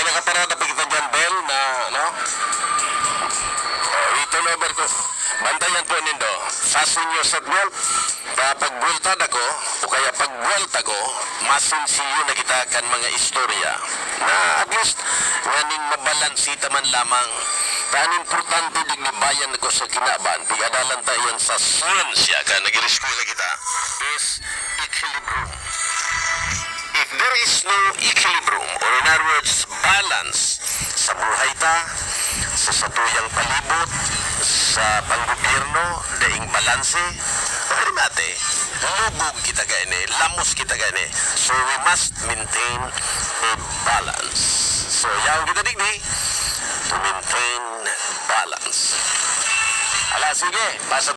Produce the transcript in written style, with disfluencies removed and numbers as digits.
nakaparada pa kita dyan, Bel, na, no? Turn over ko. Bantayan po nindo. Fasten your seatbelt. Kapag bultad ako, o kaya pag bulta ko, masinsiyo na kita kan mga istorya. Na at least, nganing mabalansita man lamang. Tan importante din ni bayan ko sa kinaban. Pigadalan tayo sa siyensya ka, nag-rescue kita, is equilibrium. If there is no equilibrium, or in other words, balance, sa buhay ta, sa satuyang palibot, sa panggobyerno, daing balanse, mate, lubog kita gani, lamos kita gani. So we must maintain a balance. So yaw kita digdi, to maintain balance. Ala, sige, basta